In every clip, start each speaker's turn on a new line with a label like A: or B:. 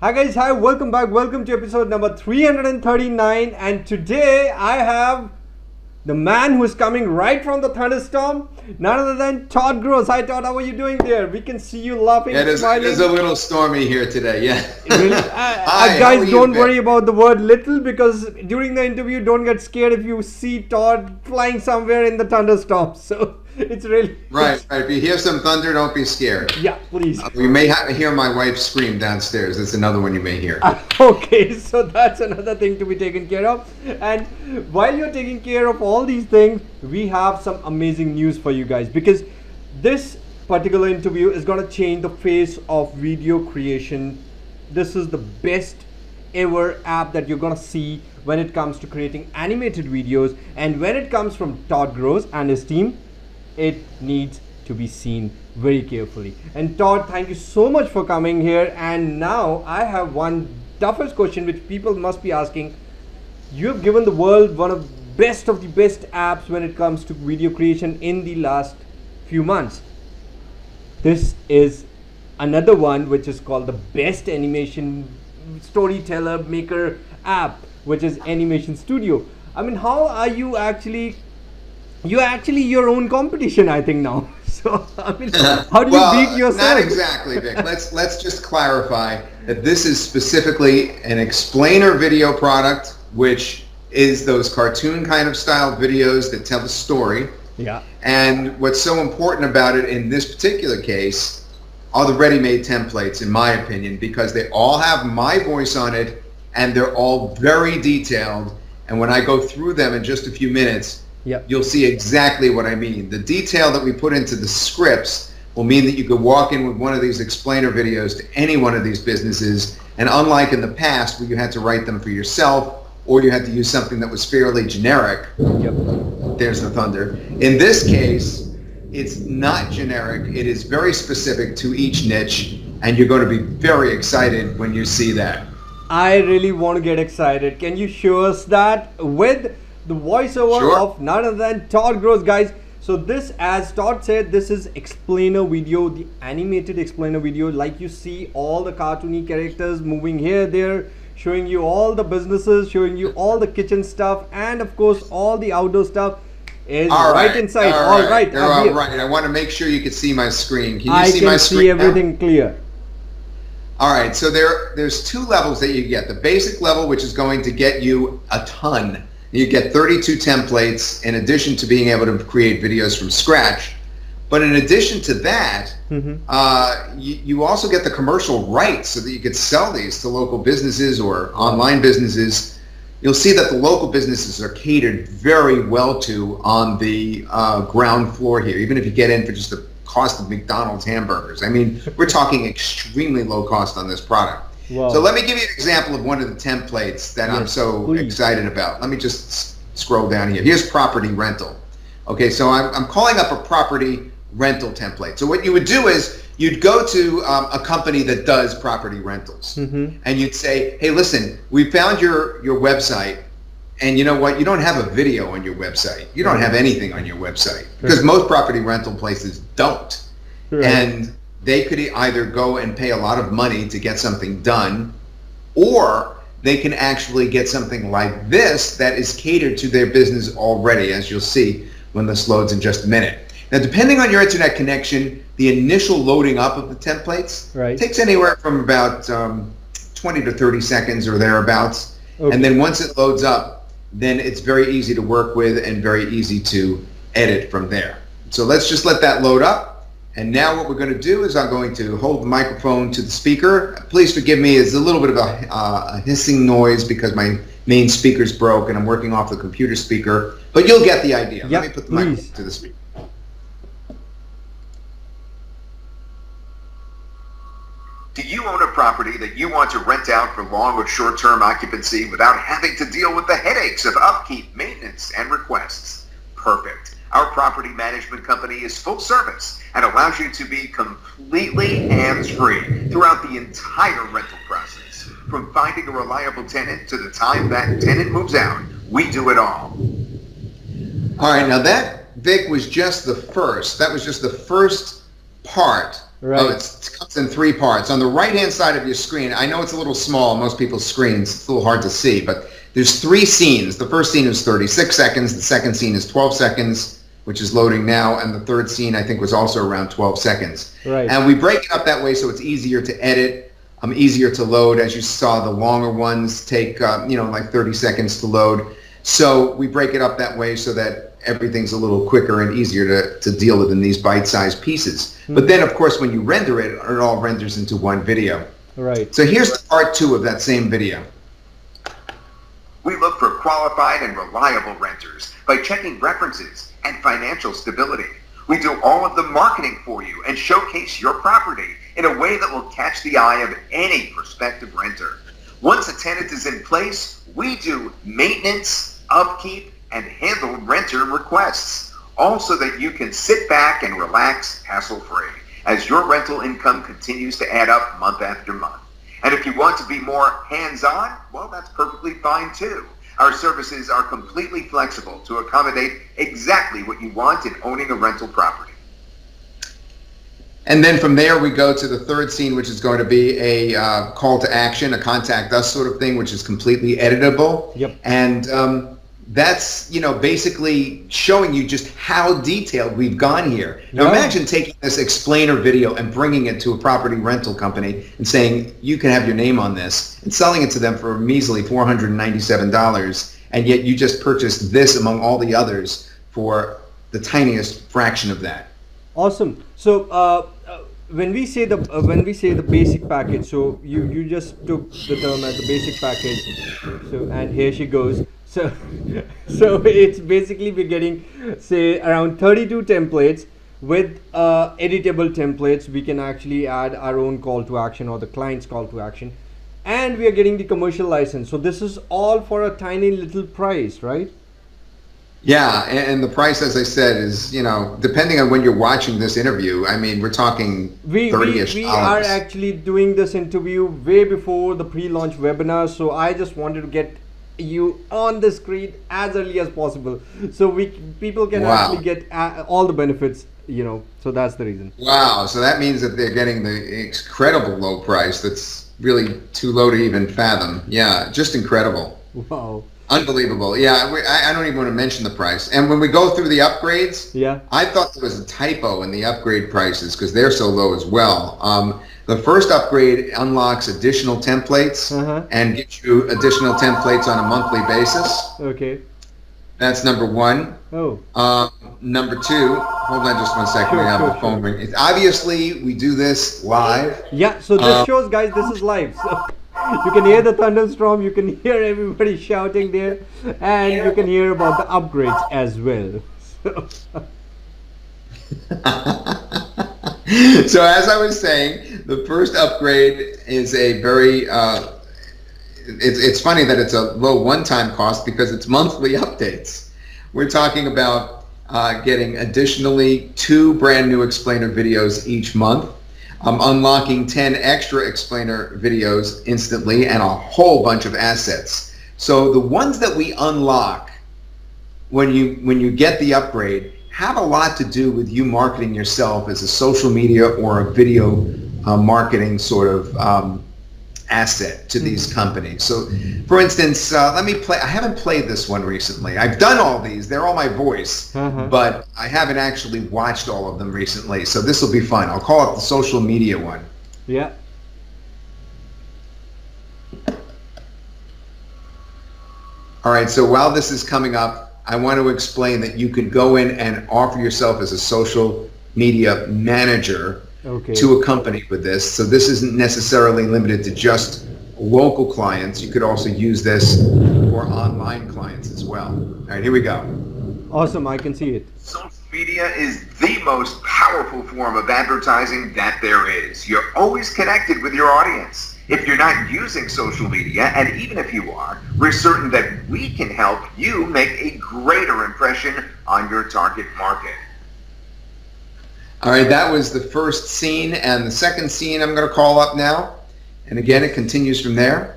A: Hi guys, hi, welcome back. Welcome to episode number 339. And today I have the man who is coming right from the thunderstorm, none other than Todd Gross. Hi Todd, how are you doing there? We can see you laughing, smiling.
B: It is a little stormy here today, yeah.
A: Really?
B: Hi,
A: guys, don't worry about the word little, because during the interview, don't get scared if you see Todd flying somewhere in the thunderstorm. So it's really...
B: Right. If you hear some thunder, don't be scared.
A: Yeah, please.
B: You may hear my wife scream downstairs. That's another one you may hear.
A: Okay, so that's another thing to be taken care of. And while you're taking care of all these things, we have some amazing news for you guys, because this particular interview is going to change the face of video creation. This is the best ever app that you're going to see when it comes to creating animated videos, and when it comes from Todd Gross and his team, it needs to be seen very carefully. And Todd, thank you so much for coming here. And now I have one toughest question which people must be asking. You have given the world one of the best apps when it comes to video creation in the last few months. This is another one which is called the best animation storyteller maker app, which is Animation Studio. I mean, how are you actually... You're actually your own competition, I think, now. So, I mean, how do you beat yourself?
B: Not exactly, Vic. Let's just clarify that this is specifically an explainer video product, which is those cartoon kind of style videos that tell a story.
A: Yeah.
B: And what's so important about it in this particular case are the ready-made templates, in my opinion, because they all have my voice on it, and they're all very detailed. And when I go through them in just a few minutes,
A: yep,
B: you'll see exactly what I mean. The detail that we put into the scripts will mean that you could walk in with one of these explainer videos to any one of these businesses, and unlike in the past where you had to write them for yourself or you had to use something that was fairly generic,
A: yep,
B: there's the thunder. In this case, it's not generic. It is very specific to each niche, and you're going to be very excited when you see that.
A: I really want to get excited. Can you show us that with the voiceover
B: Sure.
A: of none other than Todd Gross, guys? So this, as Todd said, this is explainer video, the animated explainer video. Like you see all the cartoony characters moving here, there, showing you all the businesses, showing you all the kitchen stuff, and of course all the outdoor stuff is right inside. All right.
B: They're all right. I want to make sure you can see my screen. Can you see my screen?
A: I can see everything clear.
B: All right. So there's two levels that you get. The basic level, which is going to get you a ton. You get 32 templates in addition to being able to create videos from scratch. But in addition to that, you also get the commercial rights so that you could sell these to local businesses or online businesses. You'll see that the local businesses are catered very well to on the ground floor here, even if you get in for just the cost of McDonald's hamburgers. I mean, we're talking extremely low cost on this product.
A: Wow.
B: So let me give you an example of one of the templates that I'm so excited about. Let me just scroll down here. Here's property rental. Okay, so I'm calling up a property rental template. So what you would do is you'd go to a company that does property rentals, and you'd say, hey, listen, we found your website, and you know what? You don't have a video on your website. You don't have anything on your website, because most property rental places don't.
A: Right.
B: And they could either go and pay a lot of money to get something done, or they can actually get something like this that is catered to their business already, as you'll see when this loads in just a minute. Now, depending on your internet connection, the initial loading up of the templates takes anywhere from about 20 to 30 seconds or thereabouts. Okay. And then once it loads up, then it's very easy to work with and very easy to edit from there. So let's just let that load up. And now what we're going to do is I'm going to hold the microphone to the speaker. Please forgive me, it's a little bit of a hissing noise because my main speaker's broke and I'm working off the computer speaker, but you'll get the idea.
A: Yep,
B: let me put the microphone to the speaker. Do you own a property that you want to rent out for long or short-term occupancy without having to deal with the headaches of upkeep, maintenance, and requests? Perfect. Our property management company is full service and allows you to be completely hands-free throughout the entire rental process. From finding a reliable tenant to the time that tenant moves out, we do it all. All right, now that, Vic, was just the first. That was just the first part
A: Right.
B: It comes in three parts. On the right-hand side of your screen, I know it's a little small on most people's screens. It's a little hard to see, but there's three scenes. The first scene is 36 seconds. The second scene is 12 seconds, which is loading now. And the third scene, I think, was also around 12 seconds.
A: Right.
B: And we break it up that way so it's easier to edit, easier to load. As you saw, the longer ones take, like 30 seconds to load. So we break it up that way so that everything's a little quicker and easier to deal with in these bite-sized pieces. But then, of course, when you render it, it all renders into one video.
A: Right.
B: So here's the part 2 of that same video.
C: We look for qualified and reliable renters by checking references and financial stability. We do all of the marketing for you and showcase your property in a way that will catch the eye of any prospective renter. Once a tenant is in place, we do maintenance, upkeep, and handle renter requests, all so that you can sit back and relax hassle-free as your rental income continues to add up month after month. And if you want to be more hands-on, well, that's perfectly fine too. Our services are completely flexible to accommodate exactly what you want in owning a rental property.
B: And then from there, we go to the third scene, which is going to be a call to action, a contact us sort of thing, which is completely editable.
A: Yep.
B: And that's, basically showing you just how detailed we've gone here. Now imagine taking this explainer video and bringing it to a property rental company and saying, you can have your name on this, and selling it to them for a measly $497, and yet you just purchased this among all the others for the tiniest fraction of that.
A: Awesome. So when we say the basic package, so you just took the term as the basic package. So, and here she goes. So it's basically we're getting, say, around 32 templates with editable templates. We can actually add our own call to action or the client's call to action, and we are getting the commercial license. So this is all for a tiny little price, right?
B: Yeah, and the price, as I said, is, depending on when you're watching this interview, I mean, we're talking $30-ish.
A: We are actually doing this interview way before the pre-launch webinar, so I just wanted to get you on the screen as early as possible, so people can actually get all the benefits, so that's the reason.
B: Wow, so that means that they're getting the incredible low price that's really too low to even fathom. Yeah, just incredible.
A: Wow.
B: Unbelievable. Yeah, I don't even want to mention the price. And when we go through the upgrades, I thought there was a typo in the upgrade prices because they're so low as well. The first upgrade unlocks additional templates and gives you additional templates on a monthly basis.
A: Okay.
B: That's number one.
A: Oh.
B: Number two, hold on just 1 second. We have the phone ring. Obviously, we do this live.
A: Yeah, so this shows, guys, this is live. So you can hear the thunderstorm, you can hear everybody shouting there, and you can hear about the upgrades as well.
B: So as I was saying, the first upgrade is a very, it's funny that it's a low one-time cost because it's monthly updates. We're talking about getting additionally 2 brand new explainer videos each month, unlocking 10 extra explainer videos instantly, and a whole bunch of assets. So the ones that we unlock when you get the upgrade have a lot to do with you marketing yourself as a social media or a video marketing sort of asset to these companies. So for instance, let me play, I haven't played this one recently. I've done all these, they're all my voice, but I haven't actually watched all of them recently. So this will be fun. I'll call it the social media one.
A: Yeah.
B: All right, so while this is coming up, I want to explain that you can go in and offer yourself as a social media manager to a company with this. So this isn't necessarily limited to just local clients. You could also use this for online clients as well. All right, here we go.
A: Awesome, I can see it.
C: Social media is the most powerful form of advertising that there is. You're always connected with your audience. If you're not using social media, and even if you are, we're certain that we can help you make a greater impression on your target market.
B: All right, that was the first scene, and the second scene I'm going to call up now. And again, it continues from there.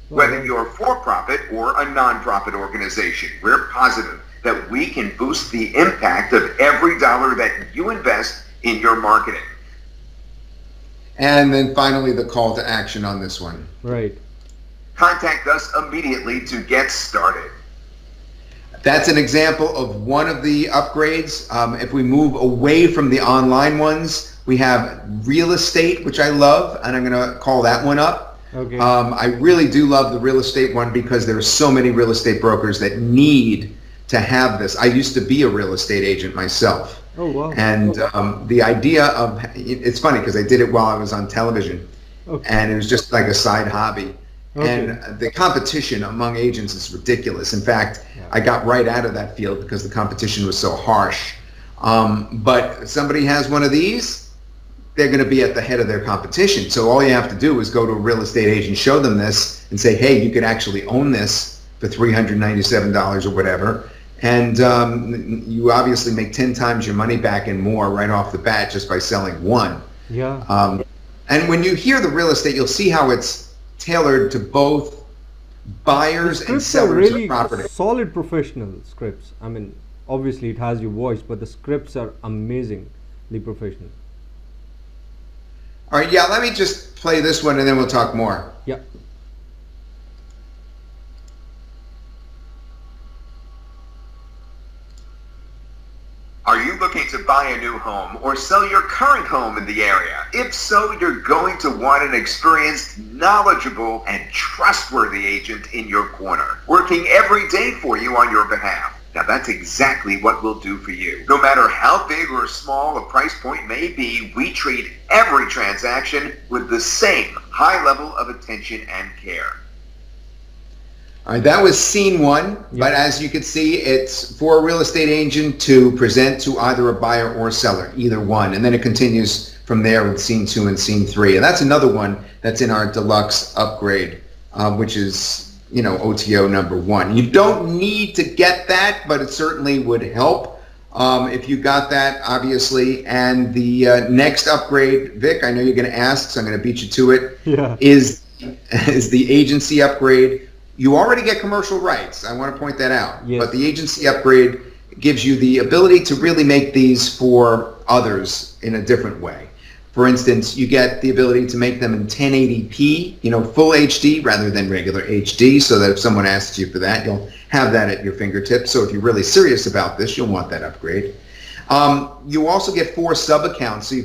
C: Whether you're for-profit or a non-profit organization, we're positive that we can boost the impact of every dollar that you invest in your marketing.
B: And then finally, the call to action on this one.
A: Right.
C: Contact us immediately to get started.
B: That's an example of one of the upgrades. If we move away from the online ones, we have real estate, which I love, and I'm going to call that one up.
A: Okay.
B: I really do love the real estate one because there are so many real estate brokers that need to have this. I used to be a real estate agent myself.
A: Oh, wow.
B: And the idea of, it's funny because I did it while I was on television.
A: Okay.
B: And it was just like a side hobby.
A: Okay.
B: And the competition among agents is ridiculous. In fact, I got right out of that field because the competition was so harsh. But somebody has one of these, they're going to be at the head of their competition. So all you have to do is go to a real estate agent, show them this, and say, hey, you could actually own this for $397 or whatever. And you obviously make 10 times your money back and more right off the bat just by selling one.
A: Yeah.
B: And when you hear the real estate, you'll see how it's tailored to both buyers and sellers
A: really
B: of property.
A: Solid professional scripts. I mean, obviously it has your voice, but the scripts are amazingly professional.
B: All right, yeah, let me just play this one and then we'll talk more.
A: Yeah.
C: Are you looking to buy a new home or sell your current home in the area? If so, you're going to want an experienced, knowledgeable, and trustworthy agent in your corner, working every day for you on your behalf. Now that's exactly what we'll do for you. No matter how big or small a price point may be, we treat every transaction with the same high level of attention and care.
B: All right, that was scene one, but as you can see, it's for a real estate agent to present to either a buyer or seller, either one, and then it continues from there with scene two and scene three. And that's another one that's in our deluxe upgrade, which is, you know, OTO number one. You don't need to get that, but it certainly would help if you got that, obviously. And the next upgrade, Vic, I know you're going to ask, so I'm going to beat you to it, is the agency upgrade. You already get commercial rights. I want to point that out.
A: Yes.
B: But the agency upgrade gives you the ability to really make these for others in a different way. For instance, you get the ability to make them in 1080p, you know, full HD rather than regular HD, so that if someone asks you for that, you'll have that at your fingertips. So if you're really serious about this, you'll want that upgrade. You also get 4 sub-accounts, so you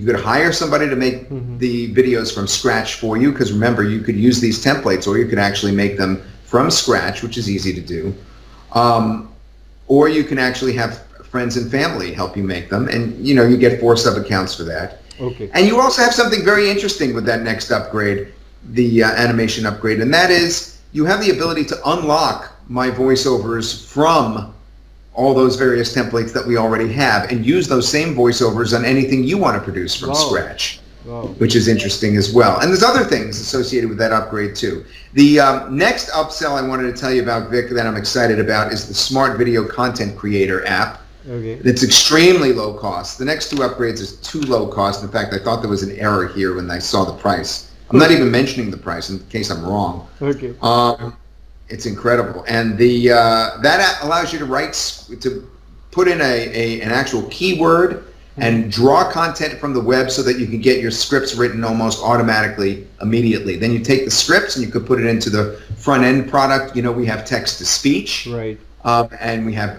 B: could hire somebody to make the videos from scratch for you, because remember, you could use these templates, or you could actually make them from scratch, which is easy to do. Or you can actually have friends and family help you make them, and you know, you get 4 sub-accounts for that.
A: Okay.
B: And you also have something very interesting with that next upgrade, the animation upgrade, and that is you have the ability to unlock my voiceovers from all those various templates that we already have and use those same voiceovers on anything you want to produce from scratch, which is interesting as well. And there's other things associated with that upgrade too. The next upsell I wanted to tell you about, Vic, that I'm excited about is the Smart Video Content Creator app.
A: Okay.
B: It's extremely low cost. The next 2 upgrades is too low cost. In fact, I thought there was an error here when I saw the price. I'm not even mentioning the price in case I'm wrong.
A: Okay.
B: It's incredible, and the that allows you to put in an actual keyword and draw content from the web so that you can get your scripts written almost automatically immediately. Then you take the scripts and you could put it into the front end product. You know, we have text to speech,
A: Right.
B: And we have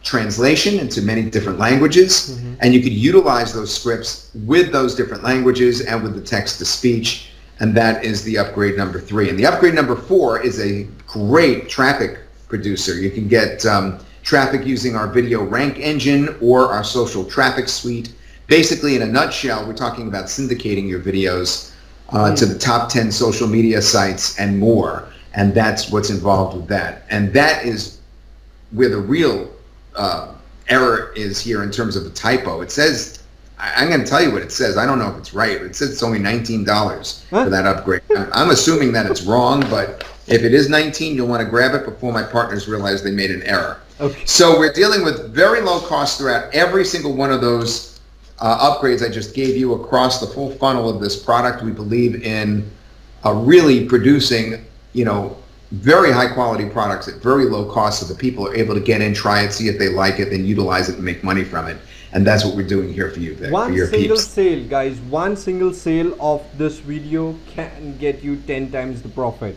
B: translation into many different languages, and you could utilize those scripts with those different languages and with the text to speech. And that is the upgrade number 3. And the upgrade number 4 is a great traffic producer. You can get traffic using our video rank engine or our social traffic suite. Basically, in a nutshell, we're talking about syndicating your videos to the top 10 social media sites and more. And that's what's involved with that. And that is where the real error is here in terms of the typo. It says, I'm going to tell you what it says. I don't know if it's right. It says it's only $19 for that upgrade. I'm assuming that it's wrong, but if it is $19, you'll want to grab it before my partners realize they made an error.
A: Okay.
B: So we're dealing with very low cost throughout every single one of those upgrades I just gave you across the full funnel of this product. We believe in really producing, you know, very high quality products at very low cost, so that people are able to get in, try it, see if they like it, then utilize it and make money from it. And that's what we're doing here for you, Vic,
A: One
B: for your
A: single
B: peeps.
A: sale, guys, one single sale of this video can get you 10 times the profit.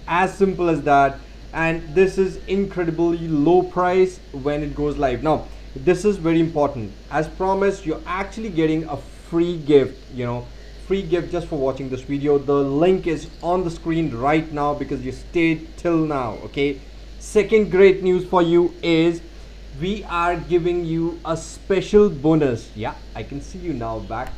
A: As simple as that. And this is incredibly low price when it goes live. Now, this is very important. As promised, you're actually getting a free gift, free gift just for watching this video. The link is on the screen right now because you stayed till now, okay? Second great news for you is we are giving you a special bonus. Yeah, I can see you now back.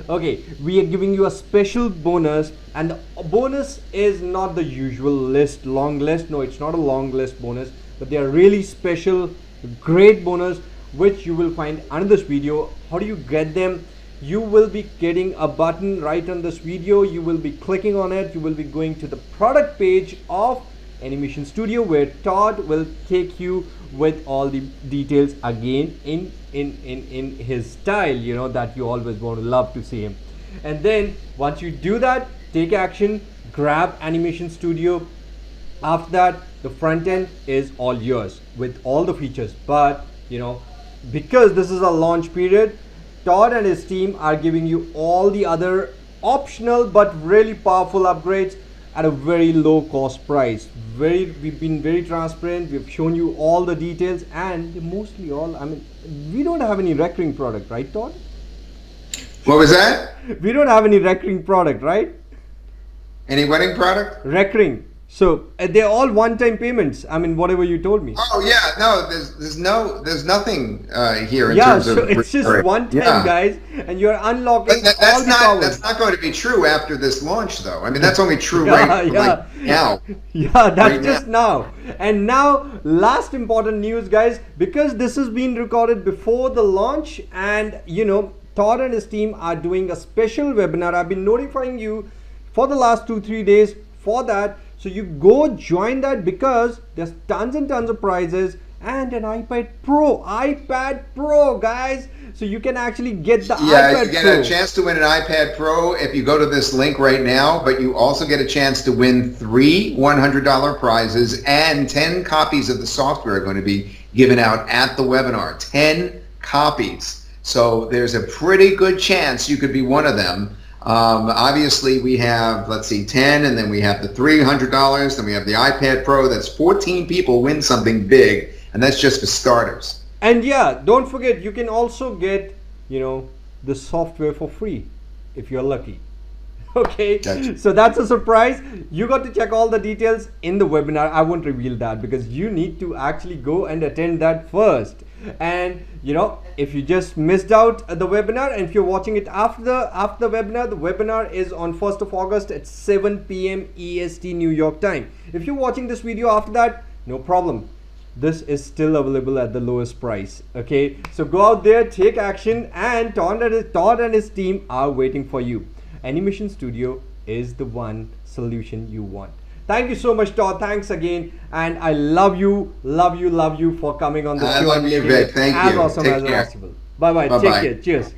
A: Okay, we are giving you a special bonus, and the bonus is not the usual long list. No, it's not a long list bonus, but they are really special, great bonus, which you will find under this video. How do you get them? You will be getting a button right on this video. You will be clicking on it. You will be going to the product page of Animation Studio, where Todd will take you with all the details again in his style, that you always want to love to see him. And then once you do that, take action, grab Animation Studio. After that, the front end is all yours with all the features. But because this is a launch period, Todd and his team are giving you all the other optional but really powerful upgrades at a very low cost price. We've been very transparent. We've shown you all the details, and mostly all, we don't have any recurring product, right, Todd?
B: What was that?
A: We don't have any recurring product, right?
B: Any wedding product?
A: Recurring. So they're all one-time payments. Whatever you told me.
B: Oh yeah, no, there's nothing here in
A: Yeah,
B: terms
A: so
B: of.
A: it's just one time,
B: Yeah.
A: guys, and you're unlocking
B: But
A: all the powers.
B: that's not going to be true after this launch, though. That's only true
A: Yeah,
B: right now.
A: Yeah, that's
B: Right
A: just now. And now, last important news, guys, because this has been recorded before the launch, and Todd and his team are doing a special webinar. I've been notifying you for the last 2-3 days for that. So you go join that, because there's tons and tons of prizes and an iPad Pro, guys. So you can actually get the iPad
B: you get
A: Pro.
B: a chance to win an iPad Pro if you go to this link right now, but you also get a chance to win 3 $100 prizes, and 10 copies of the software are going to be given out at the webinar. 10 copies. So there's a pretty good chance you could be one of them. Obviously we have, 10, and then we have the $300, then we have the iPad Pro. That's 14 people win something big, and that's just for starters.
A: And yeah, don't forget, you can also get, the software for free if you're lucky. Okay, so that's a surprise. You got to check all the details in the webinar. I won't reveal that because you need to actually go and attend that first. And if you just missed out the webinar, and if you're watching it after the webinar, the webinar is on 1st of August at 7 p.m. EST New York time. If you're watching this video after that, no problem. This is still available at the lowest price. Okay, so go out there, take action, and Todd and his team are waiting for you. Animation Studio is the one solution you want. Thank you so much, Todd. Thanks again, and I love you for coming on the show and making it as awesome as possible. Bye bye. Take care. Cheers.